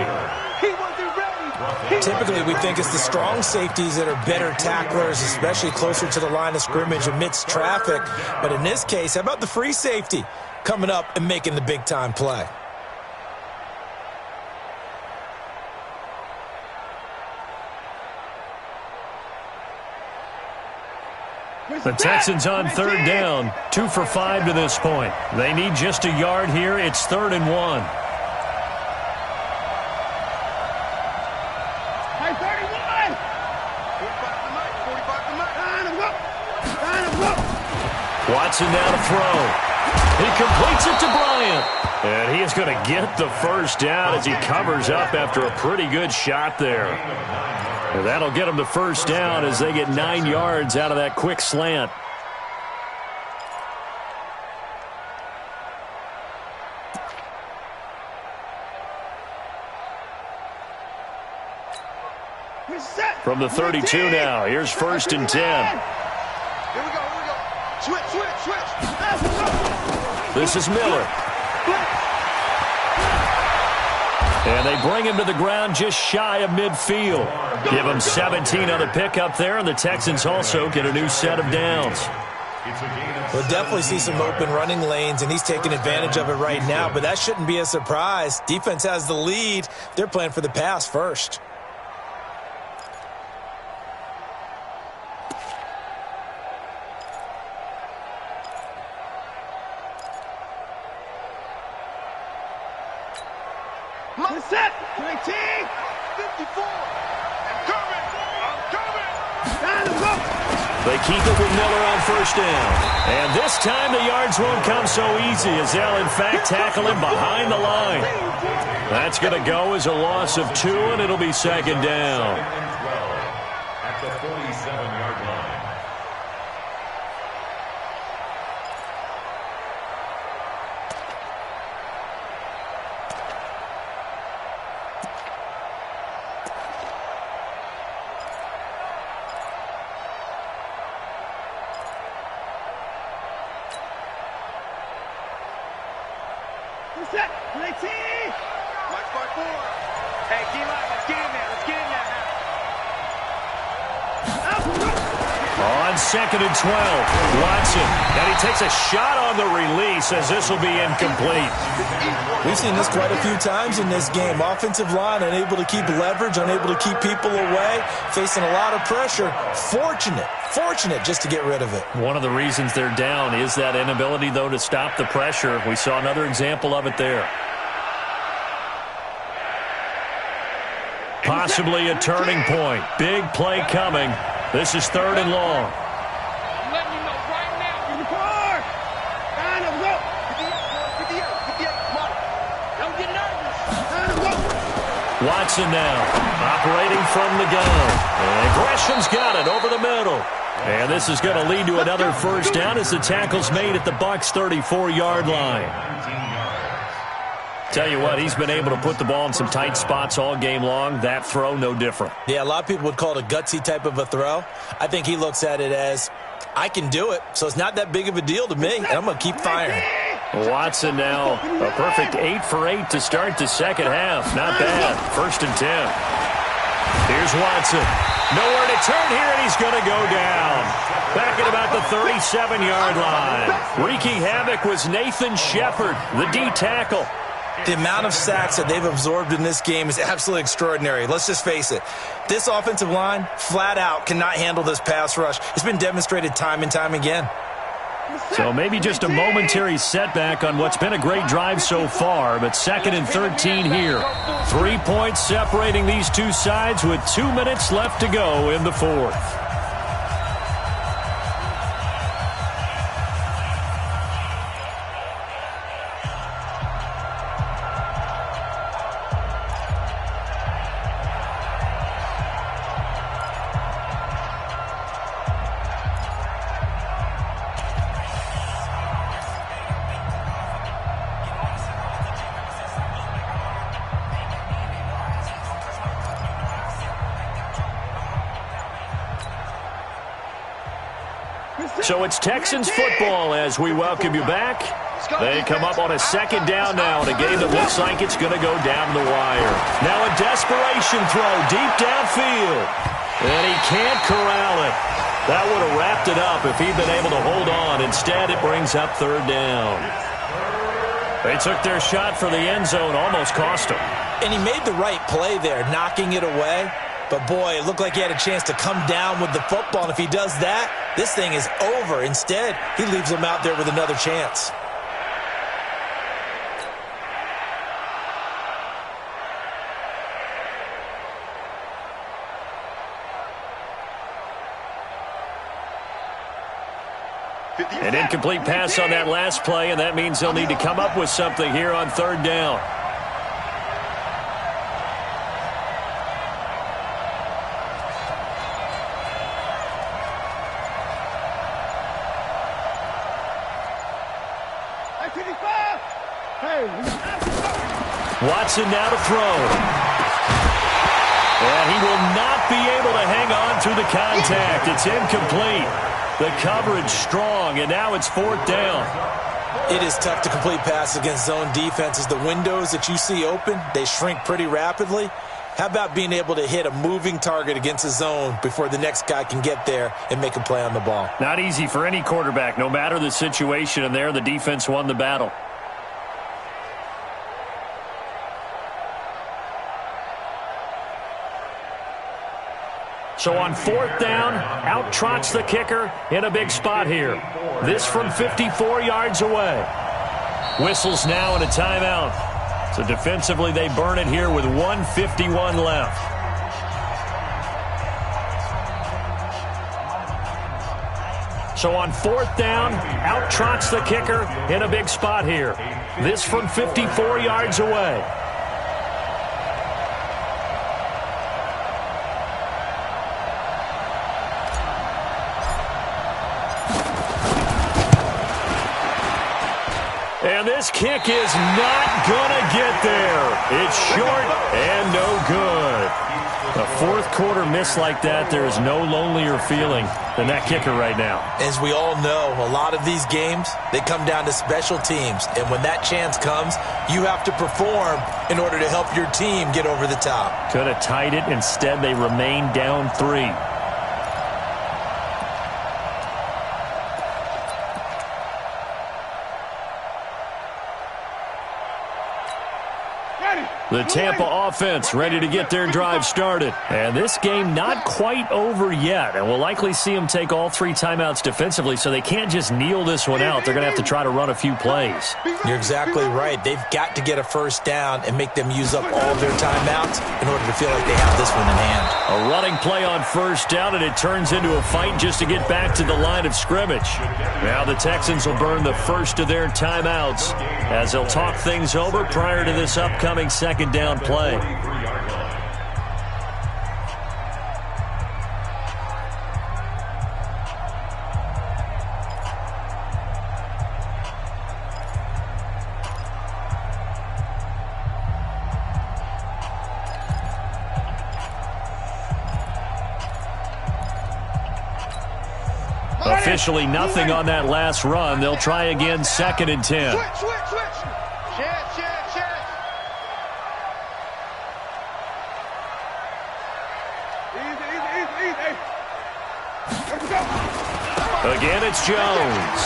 Typically, we think it's the strong safeties that are better tacklers, especially closer to the line of scrimmage amidst traffic. But in this case, how about the free safety coming up and making the big-time play? The Texans on 3rd down, 2 for 5 to this point. They need just a yard here. It's 3rd and 1. Hey, 31! 45 Watson now to throw. He completes it to Bryant. And he is going to get the 1st down as he covers up after a pretty good shot there. And that'll get them the 1st down as they get 9 yards out of that quick slant. From the 32 now, here's 1st and 10. Here we go. Switch. This is Miller. And they bring him to the ground just shy of midfield. Give him 17 on the pickup there, and the Texans also get a new set of downs. We'll definitely see some open running lanes, and he's taking advantage of it right now, but that shouldn't be a surprise. Defense has the lead. They're playing for the pass first. Set, 19, 54. I'm coming. They keep it with Miller on 1st down. And this time the yards won't come so easy as they'll, in fact, tackle him behind the line. That's going to go as a loss of 2, and it'll be 2nd down. At the 47-yard line. Set, 19. Watch by 4. Hey, let's get in there. On 2nd and 12, Watson. And he takes a shot on the release as this will be incomplete. We've seen this quite a few times in this game. Offensive line unable to keep leverage, unable to keep people away, facing a lot of pressure. Fortunate just to get rid of it. One of the reasons they're down is that inability, though, to stop the pressure. We saw another example of it there. Possibly a turning point. Big play coming. This is 3rd and long. I'm letting you know right now. In the car. Go. Watson now, operating from the gun. And Gresham's got it over the middle. And this is going to lead to another first down as the tackle's made at the Bucs' 34-yard line. Tell you what, he's been able to put the ball in some tight spots all game long. That throw, no different. Yeah, a lot of people would call it a gutsy type of a throw. I think he looks at it as, I can do it, so it's not that big of a deal to me, and I'm going to keep firing. Watson now, a perfect 8 for 8 to start the second half. Not bad. 1st and 10. Here's Watson. Nowhere to turn here, and he's going to go down. Back at about the 37-yard line. Wreaking havoc was Nathan Shepard, the D tackle. The amount of sacks that they've absorbed in this game is absolutely extraordinary. Let's just face it. This offensive line, flat out, cannot handle this pass rush. It's been demonstrated time and time again. So maybe just a momentary setback on what's been a great drive so far, but 2nd and 13 here. 3 points separating these two sides with 2 minutes left to go in the 4th. So it's Texans football as we welcome you back. They come up on a 2nd down now in a game that looks like it's going to go down the wire. Now a desperation throw deep downfield. And he can't corral it. That would have wrapped it up if he'd been able to hold on. Instead, it brings up 3rd down. They took their shot for the end zone, almost cost him. And he made the right play there, knocking it away. But, boy, it looked like he had a chance to come down with the football. And if he does that, this thing is over. Instead, he leaves him out there with another chance. An incomplete pass on that last play, and that means they'll need to come up with something here on 3rd down. Watson now to throw. And he will not be able to hang on through the contact. It's incomplete. The coverage strong, and now it's 4th down. It is tough to complete passes against zone defenses. The windows that you see open, they shrink pretty rapidly. How about being able to hit a moving target against a zone before the next guy can get there and make a play on the ball? Not easy for any quarterback, no matter the situation, and there the defense won the battle. So on 4th down, out trots the kicker in a big spot here. This from 54 yards away. Whistles now and a timeout. So defensively they burn it here with 1:51 left. So on 4th down, out trots the kicker in a big spot here. This from 54 yards away. And this kick is not going to get there. It's short and no good. A 4th quarter miss like that, there is no lonelier feeling than that kicker right now. As we all know, a lot of these games, they come down to special teams. And when that chance comes, you have to perform in order to help your team get over the top. Could have tied it. Instead, they remain down 3. The Tampa offense ready to get their drive started. And this game not quite over yet. And we'll likely see them take all 3 timeouts defensively, so they can't just kneel this one out. They're going to have to try to run a few plays. You're exactly right. They've got to get a first down and make them use up all their timeouts in order to feel like they have this one in hand. A running play on first down, and it turns into a fight just to get back to the line of scrimmage. Now the Texans will burn the first of their timeouts as they'll talk things over prior to this upcoming second down play. officially nothing on that last run. They'll try again, 2nd and 10. Switch. Easy. Let's go. Again, it's Jones.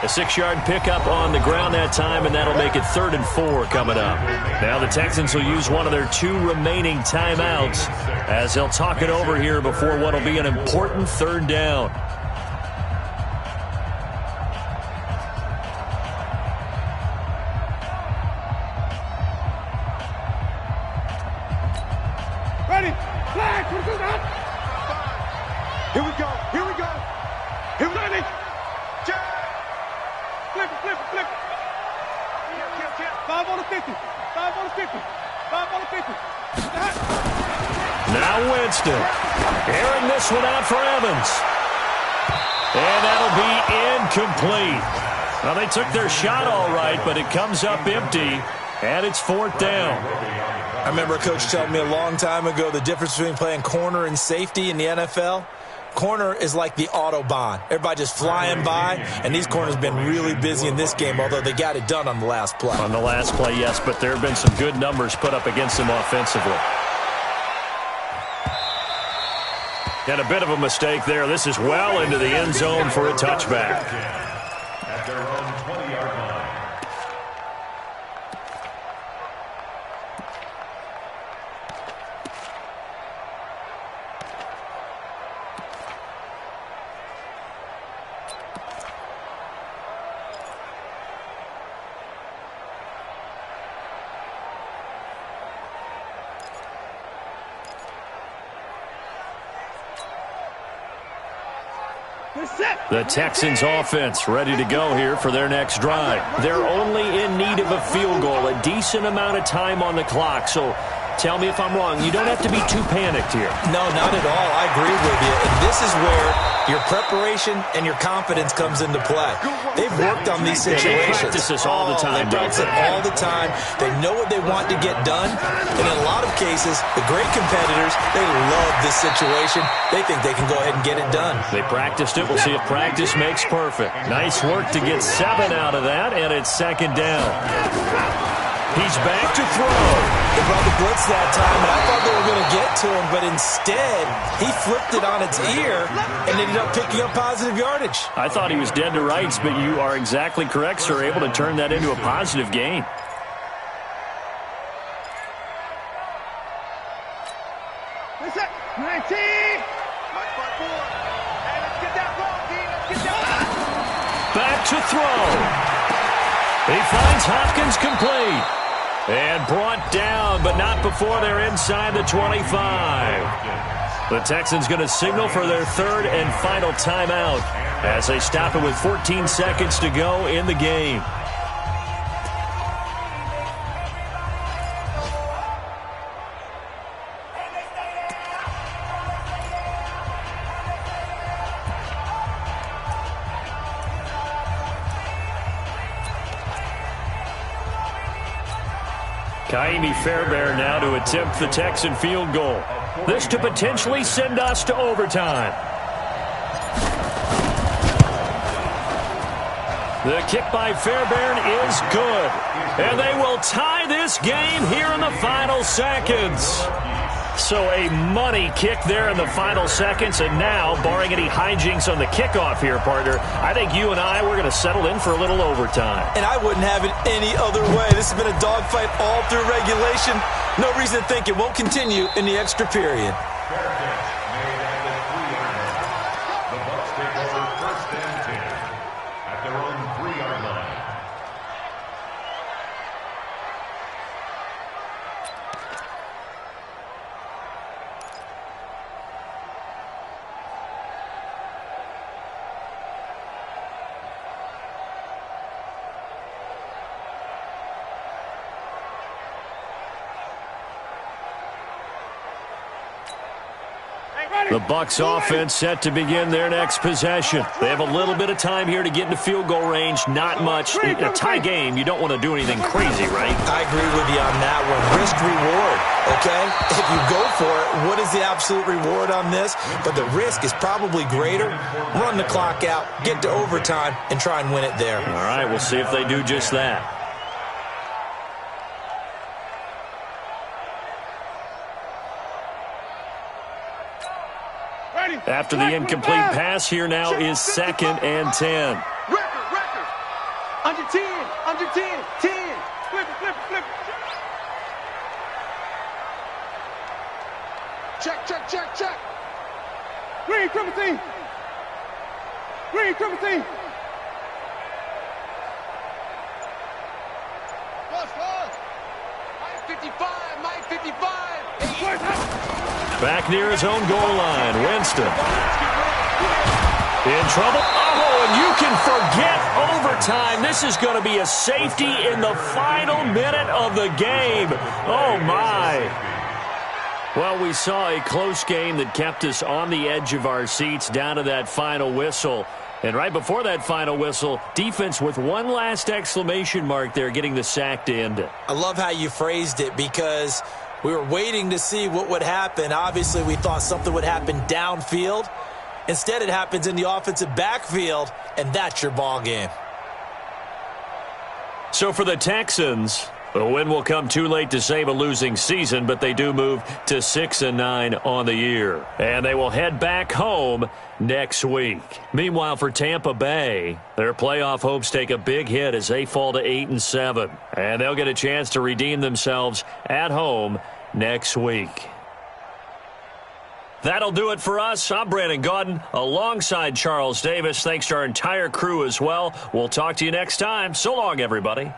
A 6-yard pickup on the ground that time, and that'll make it 3rd and 4 coming up. Now the Texans will use one of their 2 remaining timeouts as they'll talk it over here before what will be an important 3rd down. Ready? Flag. Here we go. Flip it. 5 on the 50. 5 on the 50. Now Winston. Airing this one out for Evans. And that'll be incomplete. Well, they took their shot all right, but it comes up empty, and it's 4th down. I remember a coach telling me a long time ago the difference between playing corner and safety in the NFL. Corner is like the Autobahn. Everybody just flying by, and these corners have been really busy in this game, although they got it done on the last play. On the last play, yes, but there have been some good numbers put up against them offensively. And a bit of a mistake there. This is well into the end zone for a touchback. At their own 20-yard line. The Texans offense ready to go here for their next drive. They're only in need of a field goal, a decent amount of time on the clock. So tell me if I'm wrong. You don't have to be too panicked here. No, not at all. I agree with you. And this is where your preparation and your confidence comes into play. They've worked on these situations. They practice this all the time. They practice it all the time. They know what they want to get done. And in a lot of cases, the great competitors, they love this situation. They think they can go ahead and get it done. They practiced it. We'll see if practice makes perfect. Nice work to get 7 out of that, and it's 2nd down. He's back to throw. They brought the blitz that time, and I thought they were going to get to him, but instead, he flipped it on its ear and ended up picking up positive yardage. I thought he was dead to rights, but you are exactly correct, sir. Able to turn that into a positive gain. That's it. 19. Let's get that ball, team. Let's get that ball. Back to throw. He finds Hopkins complete. And brought down, but not before they're inside the 25. The Texans going to signal for their 3rd and final timeout as they stop it with 14 seconds to go in the game. Kaimi Fairbairn now to attempt the Texan field goal. This to potentially send us to overtime. The kick by Fairbairn is good. And they will tie this game here in the final seconds. So a money kick there in the final seconds. And now, barring any hijinks on the kickoff here, partner, I think you and I, we're going to settle in for a little overtime. And I wouldn't have it any other way. This has been a dogfight all through regulation. No reason to think it won't continue in the extra period. The Bucs take over 1st and 10 at their own 3-yard line. The Bucs offense set to begin their next possession. They have a little bit of time here to get into field goal range. Not much. In a tie game, you don't want to do anything crazy, right? I agree with you on that one. Risk reward, okay? If you go for it, what is the absolute reward on this? But the risk is probably greater. Run the clock out, get to overtime, and try and win it there. All right, we'll see if they do just that. After the incomplete pass, here now is 2nd and 10. Record. Under 10. 10. Flip it. Check. Green, triple team. Mike 55. Back near his own goal line, Winston. In trouble. Oh, and you can forget overtime. This is going to be a safety in the final minute of the game. Oh, my. Well, we saw a close game that kept us on the edge of our seats down to that final whistle. And right before that final whistle, defense with one last exclamation mark there, getting the sack to end it. I love how you phrased it because we were waiting to see what would happen. Obviously, we thought something would happen downfield. Instead, it happens in the offensive backfield, and that's your ball game. So for the Texans, the win will come too late to save a losing season, but they do move to 6-9 on the year. And they will head back home next week. Meanwhile, for Tampa Bay, their playoff hopes take a big hit as they fall to 8-7. And they'll get a chance to redeem themselves at home next week. That'll do it for us. I'm Brandon Gaudin alongside Charles Davis. Thanks to our entire crew as well. We'll talk to you next time. So long, everybody.